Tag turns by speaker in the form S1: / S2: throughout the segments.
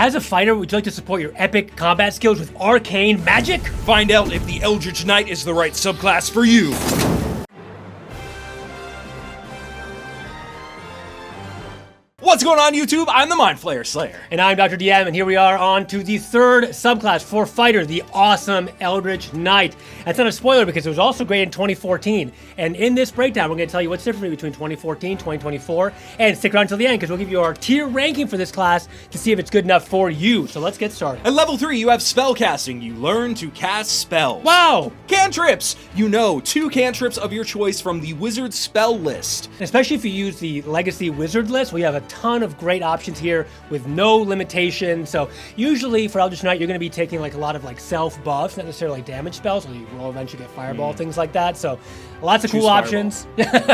S1: As a fighter, would you like to support your epic combat skills with arcane magic?
S2: Find out if the Eldritch Knight is the right subclass for you. What's going on, YouTube? I'm the Flayer Slayer.
S1: And I'm Dr. DM, and here we are on to the third subclass for fighter, the awesome Eldritch Knight. That's not a spoiler because it was also great in 2014. And in this breakdown, we're going to tell you what's different between 2014, 2024, and stick around until the end because we'll give you our tier ranking for this class to see if it's good enough for you. So let's get started.
S2: At level 3, you have Spellcasting. You learn to cast spells.
S1: Wow!
S2: Cantrips! You know 2 cantrips of your choice from the wizard spell list.
S1: Especially if you use the legacy wizard list, we have a ton of great options here with no limitation. So usually for Eldritch Knight, you're going to be taking like a lot of like self buffs, not necessarily like damage spells. So you will eventually get fireball, things like that. So lots of cool options.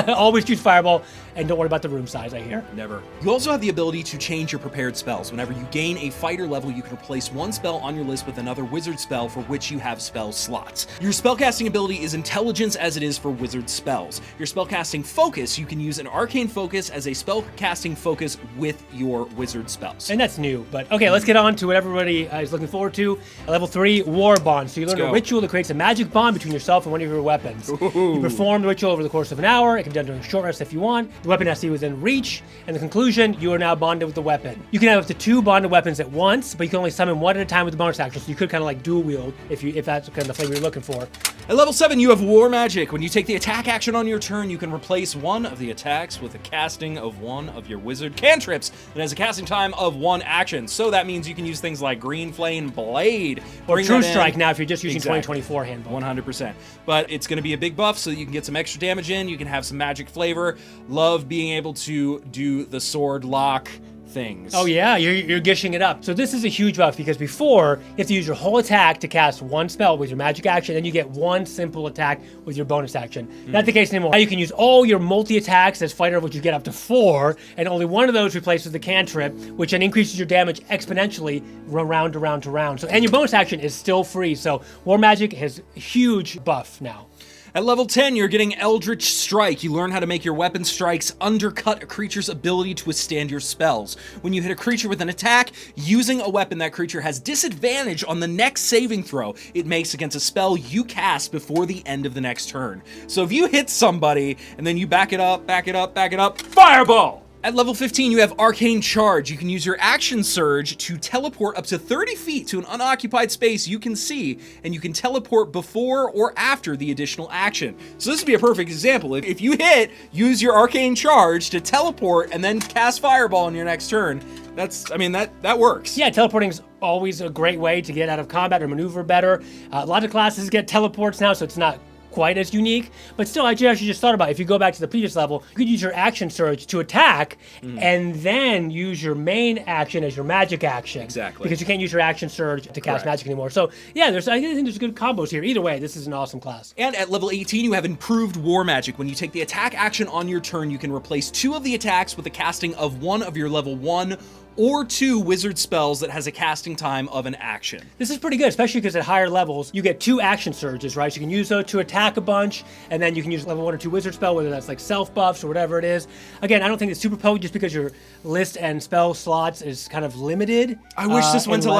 S1: Always choose fireball, and don't worry about the room size, I hear.
S2: Never. You also have the ability to change your prepared spells. Whenever you gain a fighter level, you can replace one spell on your list with another wizard spell for which you have spell slots. Your spellcasting ability is intelligence as it is for wizard spells. Your spellcasting focus, you can use an arcane focus as a spellcasting focus with your wizard spells.
S1: And that's new, but okay, let's get on to what everybody is looking forward to. At level 3, War Bond. So you learn a ritual that creates a magic bond between yourself and one of your weapons. You perform the ritual over the course of an hour. It can be done during a short rest if you want. The weapon has to be within reach, and the conclusion, you are now bonded with the weapon. You can have up to 2 bonded weapons at once, but you can only summon one at a time with the bonus action, so you could kind of like dual wield if that's kind of the flavor you're looking for.
S2: At level 7, you have War Magic. When you take the attack action on your turn, you can replace one of the attacks with a casting of one of your wizard cantrips that has a casting time of 1 action. So that means you can use things like Green Flame Blade.
S1: Or True Strike now if you're just using 2024 Handbook.
S2: 100%. But it's going to be a big buff, so you can get some extra damage in. You can have some magic flavor. Love being able to do the sword lock things.
S1: Oh yeah, you're gishing it up. So this is a huge buff because before you have to use your whole attack to cast one spell with your magic action, then you get one simple attack with your bonus action. Not the case anymore. Now you can use all your multi-attacks as fighter, which you get up to 4, and only one of those replaces the cantrip, which then increases your damage exponentially round to round to round. So, and your bonus action is still free. So War Magic has a huge buff now.
S2: At level 10, you're getting Eldritch Strike. You learn how to make your weapon strikes undercut a creature's ability to withstand your spells. When you hit a creature with an attack, using a weapon, that creature has disadvantage on the next saving throw it makes against a spell you cast before the end of the next turn. So if you hit somebody, and then you back it up, fireball! At level 15, you have Arcane Charge. You can use your action surge to teleport up to 30 feet to an unoccupied space you can see, and you can teleport before or after the additional action. So this would be a perfect example. If you hit, use your Arcane Charge to teleport and then cast Fireball on your next turn. That works.
S1: Yeah, teleporting is always a great way to get out of combat or maneuver better. A lot of classes get teleports now, so it's not quite as unique, but still, I actually just thought about it. If you go back to the previous level, you could use your action surge to attack and then use your main action as your magic action.
S2: Exactly.
S1: Because you can't use your action surge to cast magic anymore. So yeah, I think there's good combos here. Either way, this is an awesome class.
S2: And at level 18, you have Improved War Magic. When you take the attack action on your turn, you can replace 2 of the attacks with the casting of one of your level 1 or 2 wizard spells that has a casting time of an action.
S1: This is pretty good, especially because at higher levels, you get 2 action surges, right? So you can use those to attack a bunch, and then you can use level 1 or 2 wizard spell, whether that's like self buffs or whatever it is. Again, I don't think it's super potent just because your list and spell slots is kind of limited.
S2: I wish this went to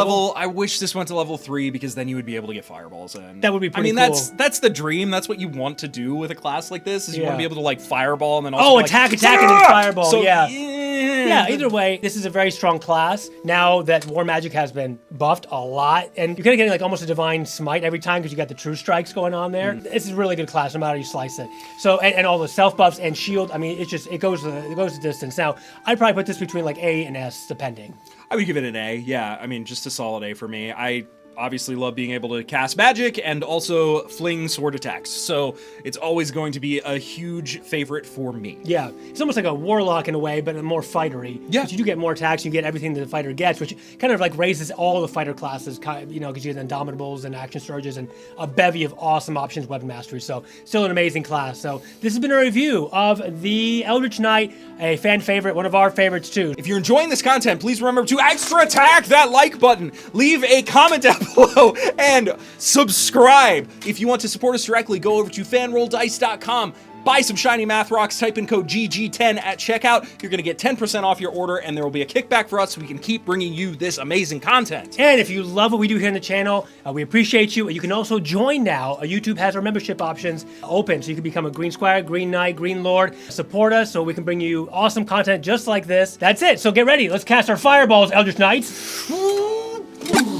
S2: level 3 because then you would be able to get fireballs in.
S1: That would be pretty cool.
S2: That's the dream. That's what you want to do with a class like this, is you want to be able to like fireball and then also
S1: attack and then fireball.
S2: So,
S1: yeah, either way, this is a very strong class. Now that War Magic has been buffed a lot, and you're kind of getting like almost a Divine Smite every time because you got the True Strikes going on there. This is a really good class, no matter how you slice it. So, and all the self buffs and shield, I mean, it goes the distance. Now, I'd probably put this between like A and S, depending.
S2: I would give it an A, yeah. I mean, just a solid A for me. I obviously love being able to cast magic and also fling sword attacks. So it's always going to be a huge favorite for me.
S1: Yeah, it's almost like a warlock in a way, but more fightery.
S2: Yeah.
S1: But you do get more attacks, you get everything that the fighter gets, which kind of like raises all the fighter classes, you know, because you get Indomitables and action surges and a bevy of awesome options, weapon mastery. So still an amazing class. So this has been a review of the Eldritch Knight, a fan favorite, one of our favorites too.
S2: If you're enjoying this content, please remember to extra attack that like button, leave a comment down below, and subscribe. If you want to support us directly, go over to fanrolldice.com, Buy some shiny math rocks, type in code GG10 at checkout. You're gonna get 10% off your order, and there will be a kickback for us so we can keep bringing you this amazing content.
S1: And if you love what we do here in the channel, we appreciate you. You can also join now. YouTube has our membership options open, so you can become a Green Squire, Green Knight, Green Lord. Support us so we can bring you awesome content just like this. That's it. So get ready. Let's cast our fireballs, Eldritch Knights.